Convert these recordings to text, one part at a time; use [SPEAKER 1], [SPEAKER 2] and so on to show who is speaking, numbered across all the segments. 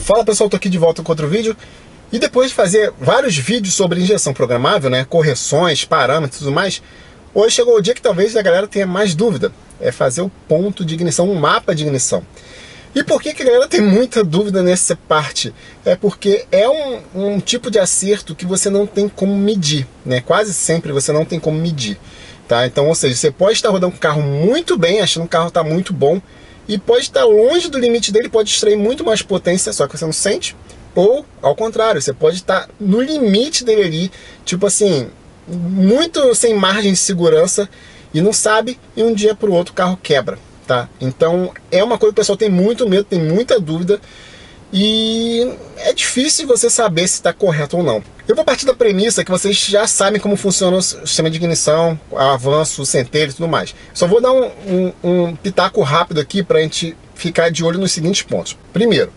[SPEAKER 1] Fala pessoal, tô aqui de volta com outro vídeo. E depois de fazer vários vídeos sobre injeção programável, né, correções, parâmetros e tudo mais, hoje chegou o dia que talvez a galera tenha mais dúvida. É fazer o ponto de ignição, um mapa de ignição. E por que a galera tem muita dúvida nessa parte? É porque é um tipo de acerto que você não tem como medir, né? Quase sempre você não tem como medir, tá? Então, ou seja, você pode estar rodando com o carro muito bem, achando que o carro está muito bom, e pode estar longe do limite dele, pode extrair muito mais potência, só que você não sente. Ou, ao contrário, você pode estar no limite dele ali, tipo assim, muito sem margem de segurança, e não sabe, e um dia para o outro o carro quebra. Tá? Então é uma coisa que o pessoal tem muito medo, tem muita dúvida, e é difícil você saber se está correto ou não. Eu vou partir da premissa que vocês já sabem como funciona o sistema de ignição, o avanço, o centelho e tudo mais. Só vou dar um pitaco rápido aqui para a gente ficar de olho nos seguintes pontos. Primeiro,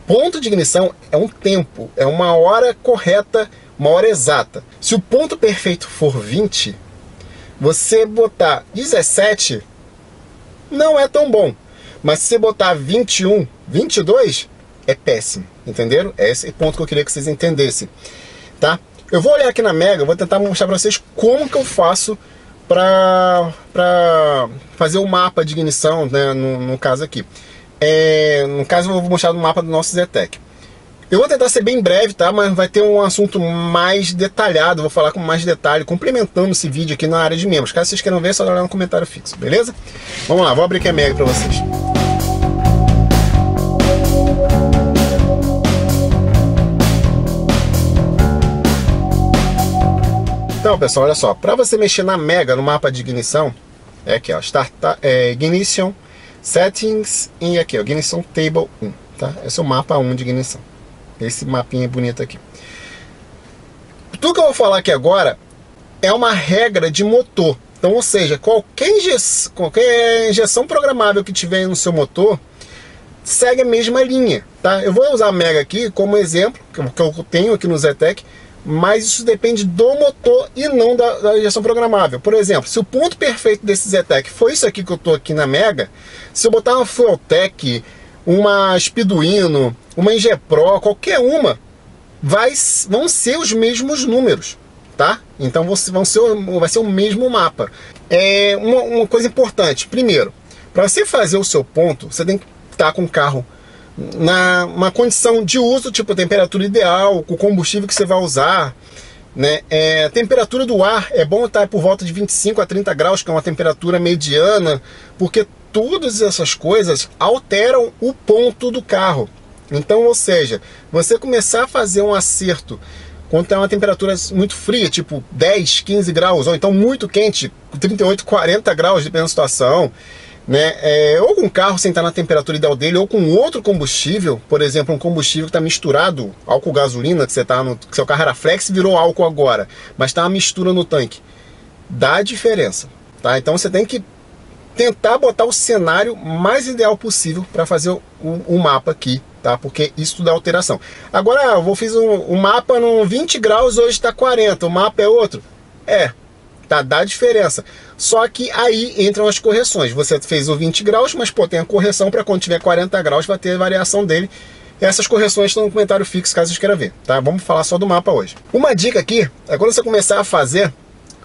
[SPEAKER 1] ponto de ignição é um tempo, é uma hora correta, uma hora exata. Se o ponto perfeito for 20, você botar 17 não é tão bom, mas se você botar 21, 22, é péssimo, entenderam? É esse ponto que eu queria que vocês entendessem, tá? Eu vou olhar aqui na Mega, vou tentar mostrar para vocês como que eu faço para fazer o mapa de ignição, né, no caso aqui. No caso eu vou mostrar no mapa do nosso Zetec. Eu vou tentar ser bem breve, tá? Mas vai ter um assunto mais detalhado, vou falar com mais detalhe, complementando esse vídeo aqui na área de membros. Caso vocês queiram ver, é só olhar no comentário fixo, beleza? Vamos lá, vou abrir aqui a Mega para vocês. Então, pessoal, olha só, para você mexer na Mega, no mapa de ignição, é aqui, ó, Ignition, Settings, e aqui, ó, Ignition Table 1, tá? Esse é o mapa 1 de ignição. Esse mapinha bonito aqui. Tudo que eu vou falar aqui agora é uma regra de motor. Então, ou seja, qualquer injeção programável que tiver no seu motor segue a mesma linha, tá? Eu vou usar a Mega aqui como exemplo, que eu tenho aqui no Zetec, mas isso depende do motor e não da injeção programável. Por exemplo, se o ponto perfeito desse Zetec foi isso aqui que eu estou aqui na Mega, se eu botar uma Fueltec, uma Speeduino, uma Ingepro, qualquer uma, vão ser os mesmos números, tá? Então vai ser o mesmo mapa. Uma coisa importante, primeiro, para você fazer o seu ponto, você tem que estar com o carro numa condição de uso, tipo temperatura ideal, com o combustível que você vai usar, né? A temperatura do ar é bom estar por volta de 25 a 30 graus, que é uma temperatura mediana, porque todas essas coisas alteram o ponto do carro. Então, ou seja, você começar a fazer um acerto quando tem uma temperatura muito fria, tipo 10, 15 graus, ou então muito quente, 38, 40 graus, dependendo da situação, né? Ou com um carro sem estar na temperatura ideal dele, ou com outro combustível, por exemplo, um combustível que está misturado, álcool gasolina, que seu carro era flex e virou álcool agora, mas está uma mistura no tanque, dá diferença, tá? Então você tem que tentar botar o cenário mais ideal possível para fazer o mapa aqui, tá? Porque isso dá alteração. Agora eu fiz um mapa no 20 graus, hoje está 40, o mapa é outro. Dá diferença. Só que aí entram as correções. Você fez o 20 graus, mas pô, tem a correção para quando tiver 40 graus, vai ter a variação dele. E essas correções estão no comentário fixo, caso vocês queiram ver, tá? Vamos falar só do mapa hoje. Uma dica aqui, é quando você começar a fazer,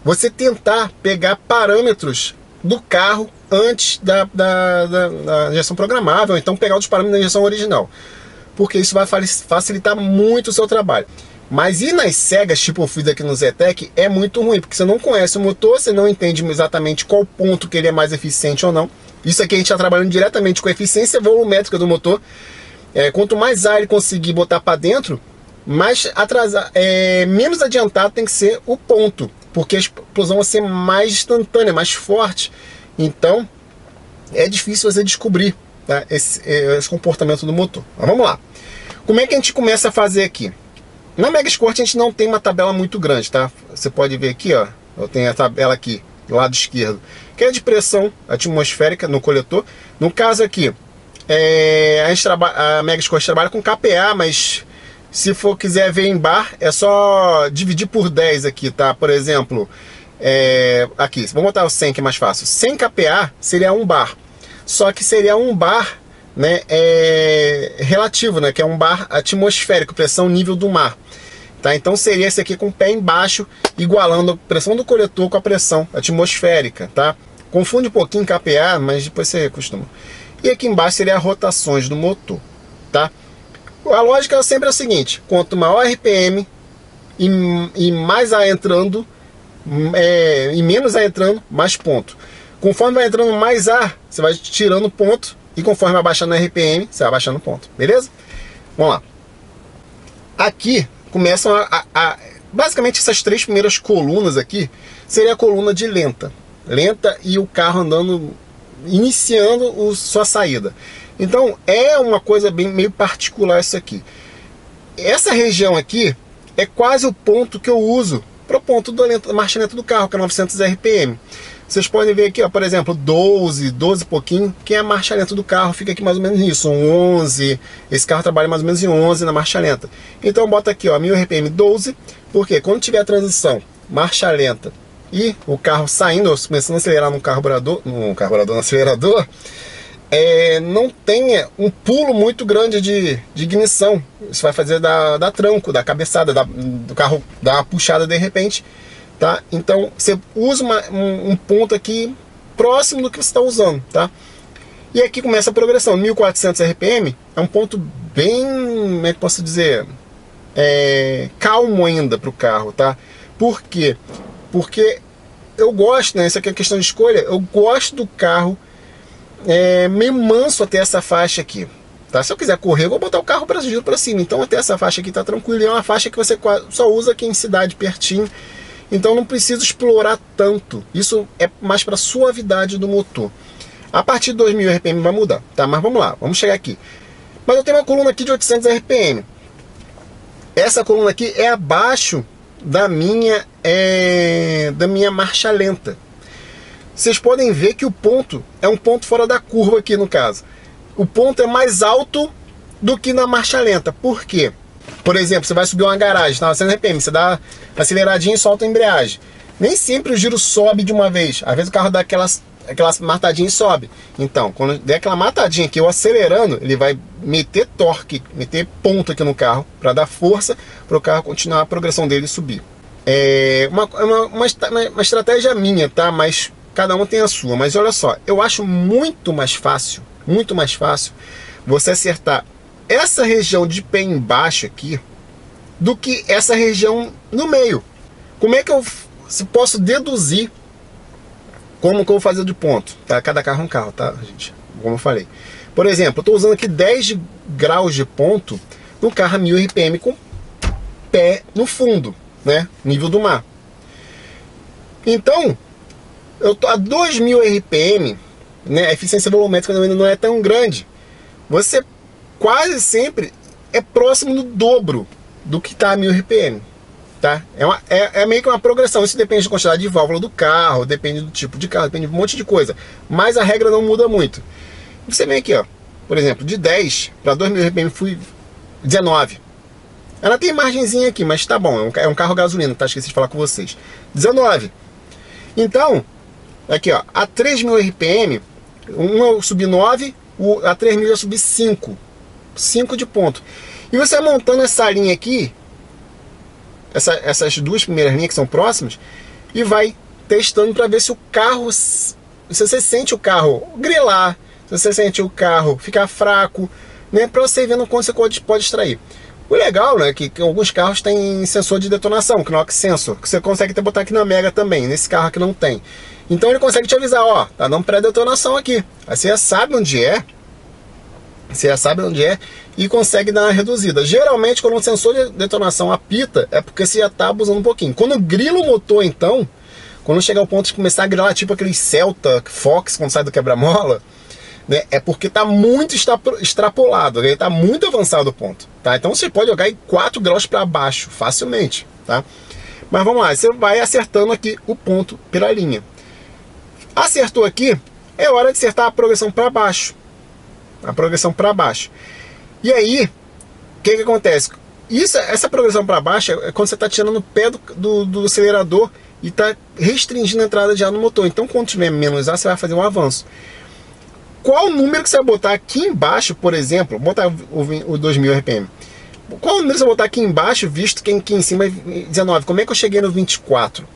[SPEAKER 1] você tentar pegar parâmetros do carro antes da injeção programável, então pegar os parâmetros da injeção original, porque isso vai facilitar muito o seu trabalho. Mas ir nas cegas, tipo eu fiz aqui no Zetec, é muito ruim, porque você não conhece o motor, você não entende exatamente qual ponto que ele é mais eficiente ou não. Isso aqui a gente está trabalhando diretamente com a eficiência volumétrica do motor. Quanto mais ar ele conseguir botar para dentro, menos adiantado tem que ser o ponto, porque a explosão vai ser mais instantânea, mais forte. Então é difícil você descobrir, tá, esse comportamento do motor. Mas vamos lá. Como é que a gente começa a fazer aqui? Na Mega Escort a gente não tem uma tabela muito grande, tá? Você pode ver aqui, ó, eu tenho a tabela aqui do lado esquerdo, que é de pressão atmosférica no coletor. No caso aqui, a Mega Escort trabalha com KPA, mas se quiser ver em bar, é só dividir por 10 aqui, tá? Por exemplo, aqui, vamos botar o 100 que é mais fácil. 100 kPa seria 1 bar. Só que seria 1 bar né, relativo, né, que é um bar atmosférico, pressão nível do mar. Tá? Então seria esse aqui com o pé embaixo, igualando a pressão do coletor com a pressão atmosférica. Tá? Confunde um pouquinho KPA, mas depois você acostuma. E aqui embaixo seria as rotações do motor. Tá? A lógica sempre é a seguinte: quanto maior RPM e mais ar entrando, e menos ar entrando, mais ponto. Conforme vai entrando mais ar, você vai tirando ponto, e conforme vai baixando o RPM, você vai baixando ponto. Beleza? Vamos lá. Aqui começam basicamente essas três primeiras colunas aqui seria a coluna de lenta e o carro andando, iniciando sua saída. Então é uma coisa meio particular isso aqui. Essa região aqui é quase o ponto que eu uso para o ponto da marcha lenta do carro, que é 900 RPM. Vocês podem ver aqui, ó, por exemplo, 12 e pouquinho, que é a marcha lenta do carro, fica aqui mais ou menos nisso, 11, esse carro trabalha mais ou menos em 11 na marcha lenta. Então bota aqui, ó, 1000 RPM 12, porque quando tiver a transição, marcha lenta, e o carro saindo, começando a acelerar no acelerador, não tenha um pulo muito grande de ignição. Isso vai fazer da tranco, da cabeçada, do carro dar uma puxada de repente. Tá? Então você usa um ponto aqui próximo do que você está usando, tá? E aqui começa a progressão. 1400 RPM é um ponto bem, como é que posso dizer, calmo ainda para o carro, tá? Por quê? Porque eu gosto, né? Isso aqui é questão de escolha. Eu gosto do carro meio manso até essa faixa aqui. Tá? Se eu quiser correr, eu vou botar o carro para giro para cima. Então até essa faixa aqui tá tranquilo. E é uma faixa que você só usa aqui em cidade pertinho. Então não precisa explorar tanto. Isso é mais para a suavidade do motor. A partir de 2000 RPM vai mudar, tá? Mas vamos lá, vamos chegar aqui. Mas eu tenho uma coluna aqui de 800 RPM. Essa coluna aqui é abaixo da minha marcha lenta. Vocês podem ver que o ponto é um ponto fora da curva aqui no caso. O ponto é mais alto do que na marcha lenta. Por quê? Por exemplo, você vai subir uma garagem, tá? 100 RPM, você dá aceleradinha e solta a embreagem. Nem sempre o giro sobe de uma vez. Às vezes o carro dá aquelas matadinhas e sobe. Então, quando der aquela matadinha aqui, eu acelerando, ele vai meter torque, meter ponto aqui no carro, para dar força para o carro continuar a progressão dele e subir. É uma estratégia minha, tá? Mas cada um tem a sua. Mas olha só, eu acho muito mais fácil você acertar essa região de pé embaixo aqui do que essa região no meio. Como é que eu posso deduzir como que eu vou fazer de ponto? Tá? Cada carro é um carro, tá, gente? Como eu falei. Por exemplo, eu estou usando aqui 10 graus de ponto no carro a 1000 RPM com pé no fundo, né? Nível do mar. Então, eu tô a 2000 RPM, né? A eficiência volumétrica ainda não é tão grande. Você quase sempre é próximo do dobro do que está a 1000 RPM. Tá? É meio que uma progressão. Isso depende da quantidade de válvula do carro, depende do tipo de carro, depende de um monte de coisa. Mas a regra não muda muito. Você vem aqui, ó, por exemplo, de 10 para 2000 RPM fui 19. Ela tem margenzinha aqui, mas tá bom. É um carro gasolina, tá? Esqueci de falar com vocês. 19. Então, aqui, ó, a 3000 RPM, eu subi 9, a 3000 eu subi 5. 5 de ponto. E você vai montando essa linha aqui, essas duas primeiras linhas que são próximas, e vai testando para ver se o carro, se você sente o carro grilar, se você sente o carro ficar fraco, né, para você vendo quando você pode extrair. O legal, né, que alguns carros têm sensor de detonação, Knock Sensor, que você consegue até botar aqui na Mega também. Nesse carro aqui não tem. Então ele consegue te avisar, ó, tá dando pré-detonação aqui. Aí você já sabe onde é. Você já sabe onde é e consegue dar uma reduzida. Geralmente, quando o sensor de detonação apita, é porque você já está abusando um pouquinho. Quando grila o motor, então, quando chegar ao ponto de começar a grilar, tipo aquele Celta, Fox, quando sai do quebra-mola, né, é porque está muito extrapolado, ele está muito avançado o ponto. Tá? Então você pode jogar em 4 graus para baixo, facilmente. Tá? Mas vamos lá, você vai acertando aqui o ponto pela linha. Acertou aqui, é hora de acertar a progressão para baixo. A progressão para baixo. E aí, o que acontece? Essa progressão para baixo é quando você está tirando o pé do acelerador e está restringindo a entrada de ar no motor. Então, quando tiver menos ar, você vai fazer um avanço. qual número que você vai botar aqui embaixo, por exemplo, botar o 2000 RPM. Qual número você vai botar aqui embaixo, visto que aqui em cima é 19? Como é que eu cheguei no 24?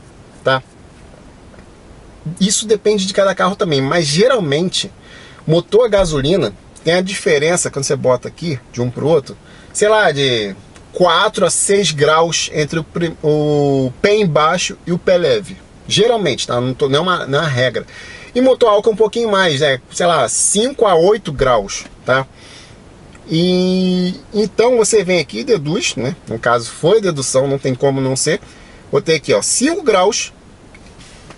[SPEAKER 1] Tá? Isso depende de cada carro também, mas geralmente, motor a gasolina tem a diferença quando você bota aqui, de um para o outro, sei lá, de 4 a 6 graus entre o pé embaixo e o pé leve. Geralmente, tá? Não é uma regra. E motor álcool um pouquinho mais, sei lá, 5 a 8 graus, tá? E então você vem aqui e deduz, né? No caso foi dedução, não tem como não ser. Botei aqui, ó, 5 graus,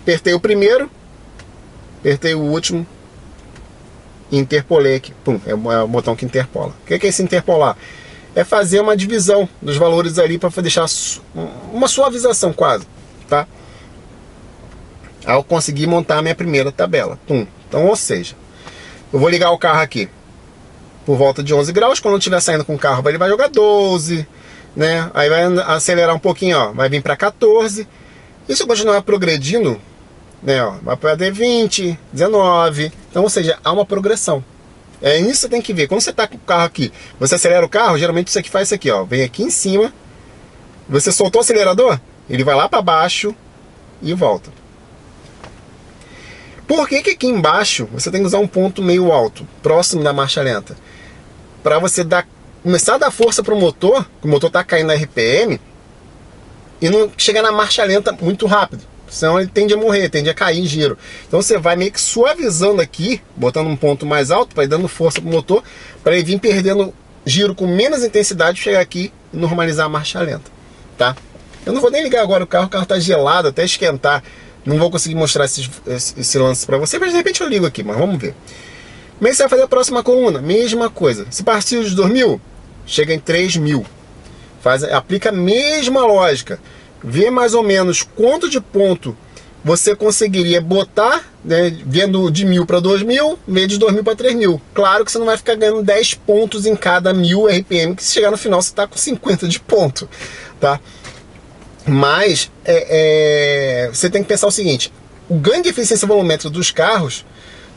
[SPEAKER 1] apertei o primeiro, apertei o último, interpolei aqui. Pum, é o botão que interpola. O que é esse interpolar? É fazer uma divisão dos valores ali para deixar uma suavização quase, tá? Ao conseguir montar a minha primeira tabela. Pum. Então, ou seja, eu vou ligar o carro aqui por volta de 11 graus. Quando eu estiver saindo com o carro, ele vai jogar 12, né? Aí vai acelerar um pouquinho, ó, vai vir para 14. E se eu continuar progredindo, né, ó, vai para 20, 19. Então, ou seja, há uma progressão. É isso que você tem que ver. Quando você está com o carro aqui, você acelera o carro, geralmente isso aqui faz isso aqui, ó. Vem aqui em cima, você soltou o acelerador, ele vai lá para baixo e volta. Por que aqui embaixo você tem que usar um ponto meio alto, próximo da marcha lenta? Para você começar a dar força para o motor está caindo na RPM, e não chegar na marcha lenta muito rápido. Senão ele tende a morrer, tende a cair em giro. Então você vai meio que suavizando aqui, botando um ponto mais alto, para ir dando força para o motor, para ele vir perdendo giro com menos intensidade, chegar aqui e normalizar a marcha lenta, tá? Eu não vou nem ligar agora o carro está gelado, até esquentar. Não vou conseguir mostrar esse lance para você, mas de repente eu ligo aqui, mas vamos ver. Como é que você vai fazer a próxima coluna? Mesma coisa. Se partir de 2.000, chega em 3.000. Aplica a mesma lógica. Vê mais ou menos quanto de ponto você conseguiria botar, né, vendo de 1.000 para 2.000, vê de 2.000 para 3.000. Claro que você não vai ficar ganhando 10 pontos em cada 1.000 RPM, que se chegar no final você está com 50 de ponto, tá? Mas você tem que pensar o seguinte: o ganho de eficiência volumétrica dos carros,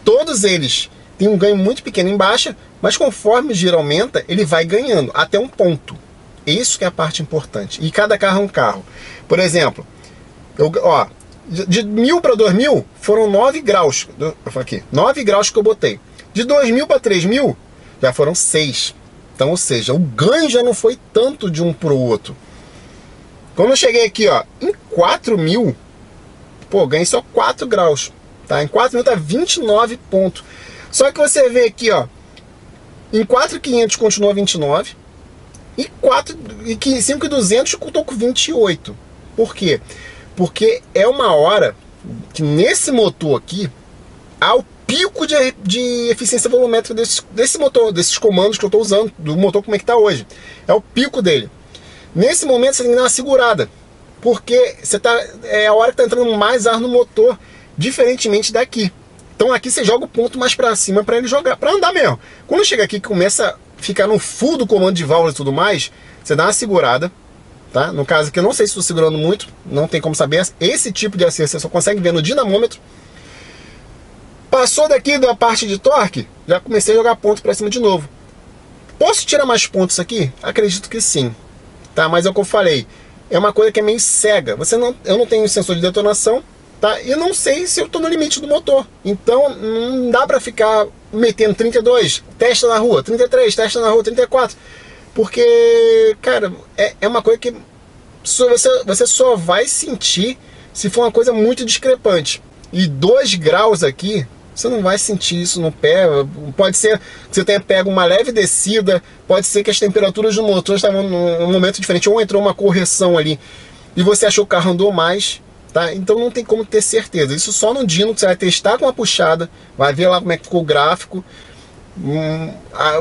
[SPEAKER 1] todos eles têm um ganho muito pequeno em baixa, mas conforme o giro aumenta, ele vai ganhando até um ponto. Isso que é a parte importante. E cada carro é um carro. Por exemplo, de 1.000 para 2.000 foram 9 graus. Aqui, 9 graus que eu botei. De 2.000 para 3.000 já foram 6. Então, ou seja, o ganho já não foi tanto de um para o outro. Quando eu cheguei aqui, ó, em 4.000, pô, ganhei só 4 graus, tá? Em 4.000 tá 29 pontos. Só que você vê aqui, ó, em 4.500 continua 29, e 5.200 eu tô com 28. Por quê? Porque é uma hora que nesse motor aqui, há o pico de eficiência volumétrica desse motor, desses comandos que eu tô usando, do motor como é que tá hoje. É o pico dele. Nesse momento você tem que dar uma segurada, porque é a hora que está entrando mais ar no motor, diferentemente daqui. Então aqui você joga o ponto mais para cima para ele jogar, para andar mesmo. Quando chega aqui que começa a ficar no full do comando de válvula e tudo mais, você dá uma segurada, tá? No caso aqui eu não sei se estou segurando muito, não tem como saber. Esse tipo de acerto você só consegue ver no dinamômetro. Passou daqui da parte de torque, já comecei a jogar ponto para cima de novo. Posso tirar mais pontos aqui? Acredito que sim. Tá, mas é o que eu falei, é uma coisa que é meio cega. Eu não tenho sensor de detonação, tá? E eu não sei se eu estou no limite do motor. Então não dá para ficar metendo 32, testa na rua, 33, testa na rua, 34. Porque, cara, é uma coisa que você só vai sentir se for uma coisa muito discrepante. E 2 graus aqui, você não vai sentir isso no pé. Pode ser que você tenha pego uma leve descida, pode ser que as temperaturas do motor estavam num momento diferente, ou entrou uma correção ali e você achou que o carro andou mais, tá? Então não tem como ter certeza. Isso só no dyno, que você vai testar com uma puxada, vai ver lá como é que ficou o gráfico.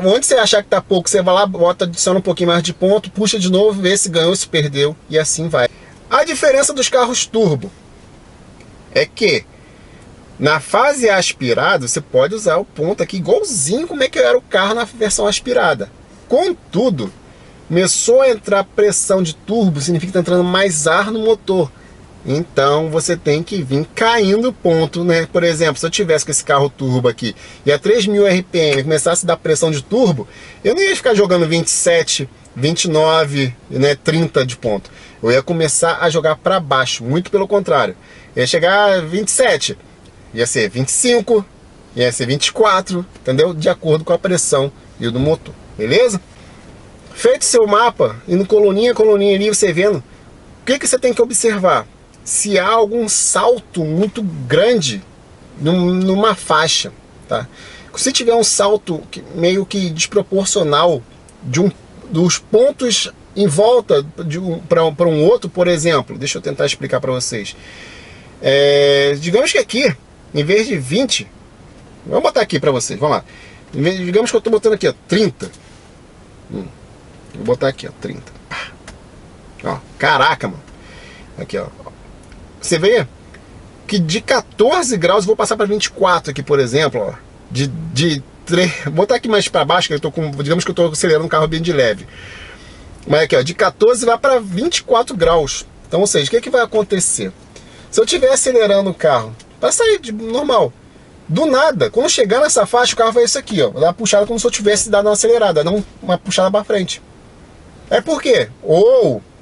[SPEAKER 1] Onde você achar que tá pouco, você vai lá, bota, adiciona um pouquinho mais de ponto, puxa de novo, vê se ganhou, se perdeu, e assim vai. A diferença dos carros turbo é que na fase aspirada, você pode usar o ponto aqui igualzinho como é que era o carro na versão aspirada. Contudo, começou a entrar pressão de turbo, significa que está entrando mais ar no motor. Então você tem que vir caindo ponto, né? Por exemplo, se eu tivesse com esse carro turbo aqui e a 3.000 RPM começasse a dar pressão de turbo, eu não ia ficar jogando 27, 29, né, 30 de ponto. Eu ia começar a jogar para baixo, muito pelo contrário. Ia chegar a 27, ia ser 25, ia ser 24, entendeu? De acordo com a pressão e o do motor, beleza? Feito seu mapa, indo coluninha a coluninha ali, você vendo, o que você tem que observar? Se há algum salto muito grande numa faixa, tá? Se tiver um salto meio que desproporcional dos pontos em volta para um outro, por exemplo, deixa eu tentar explicar para vocês. Digamos que aqui, em vez de 20, vamos botar aqui para vocês, vamos lá. Digamos que eu estou botando aqui, ó, 30. Vou botar aqui, ó, 30. Ó, caraca, mano. Aqui, ó. Você vê que de 14 graus eu vou passar para 24 aqui, por exemplo, ó. Vou botar aqui mais para baixo, que eu tô com, digamos que eu estou acelerando um carro bem de leve. Mas aqui, ó, de 14 vai para 24 graus. Então, ou seja, o que vai acontecer? Se eu estiver acelerando o carro, para sair de normal, do nada, quando chegar nessa faixa, o carro vai isso aqui, ó, dar uma puxada como se eu tivesse dado uma acelerada, não uma puxada para frente. É por quê?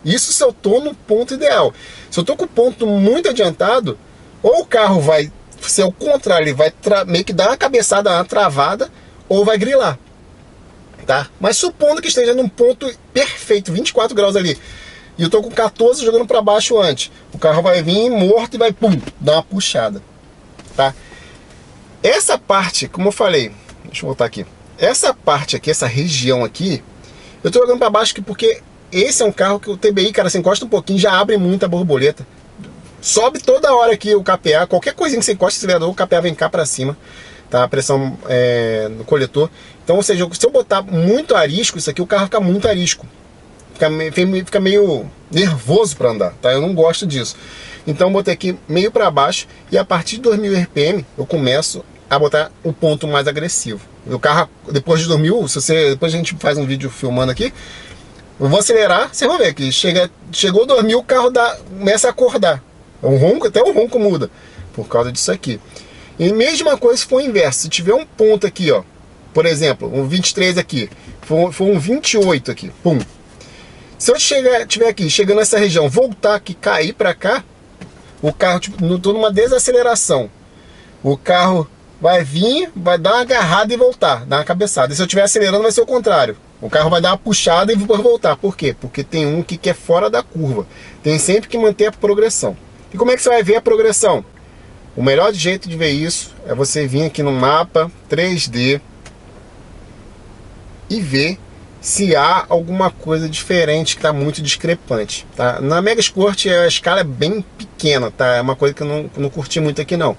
[SPEAKER 1] Isso se eu tô no ponto ideal. Se eu tô com o ponto muito adiantado, ou o carro vai ser o contrário, ele vai meio que dar uma cabeçada, uma travada, ou vai grilar, tá? Mas supondo que esteja num ponto perfeito, 24 graus ali, e eu tô com 14 jogando para baixo antes, o carro vai vir morto e vai, pum, dar uma puxada, tá? Essa parte, como eu falei, deixa eu voltar aqui, essa parte aqui, essa região aqui, eu tô jogando para baixo porque esse é um carro que o TBI, cara, você encosta um pouquinho, já abre muita borboleta. Sobe toda hora aqui o KPA, qualquer coisinha que você encosta no acelerador, o KPA vem cá para cima, tá? A pressão no coletor. Então, ou seja, se eu botar muito arisco, isso aqui, o carro fica muito arisco. Fica meio nervoso para andar, tá? Eu não gosto disso. Então, eu botei aqui meio para baixo e a partir de 2.000 RPM eu começo a botar o ponto mais agressivo. O carro, depois de 2.000, depois a gente faz um vídeo filmando aqui, eu vou acelerar, você vai ver que chegou 2.000, o carro começa a acordar. O ronco, até o ronco muda por causa disso aqui. E mesma coisa se for o inverso. Se tiver um ponto aqui, ó, por exemplo, um 23 aqui, for um 28 aqui, pum. Se eu tiver aqui, chegando nessa região, voltar aqui, cair para cá, o carro, tipo, tô numa desaceleração. O carro vai vir, vai dar uma agarrada e voltar, dar uma cabeçada. E se eu estiver acelerando, vai ser o contrário. O carro vai dar uma puxada e depois voltar. Por quê? Porque tem um que é fora da curva. Tem sempre que manter a progressão. E como é que você vai ver a progressão? O melhor jeito de ver isso é você vir aqui no mapa 3D e ver se há alguma coisa diferente que está muito discrepante, tá? Na Mega Sport a escala é bem pequena, tá? É uma coisa que eu não curti muito aqui não.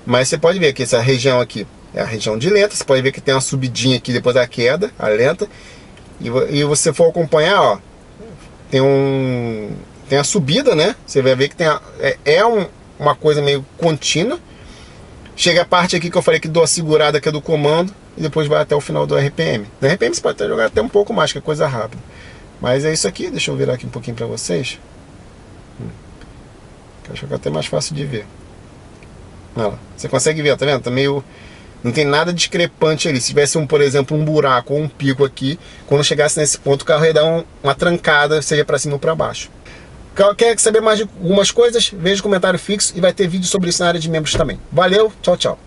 [SPEAKER 1] Mas você pode ver que essa região aqui é a região de lenta. Você pode ver que tem uma subidinha aqui depois da queda, a lenta. E você for acompanhar, ó, tem a subida, né? Você vai ver que tem uma coisa meio contínua. Chega a parte aqui que eu falei que dou a segurada, que é do comando, e depois vai até o final do RPM. No RPM você pode até jogar até um pouco mais, que é coisa rápida. Mas é isso aqui. Deixa eu virar aqui um pouquinho para vocês. Acho que é até mais fácil de ver. Olha lá. Você consegue ver, tá vendo? Tá meio... Não tem nada discrepante ali. Se tivesse, por exemplo, um buraco ou um pico aqui, quando chegasse nesse ponto, o carro ia dar uma trancada, seja para cima ou para baixo. Quer saber mais de algumas coisas? Veja o comentário fixo e vai ter vídeo sobre isso na área de membros também. Valeu, tchau, tchau.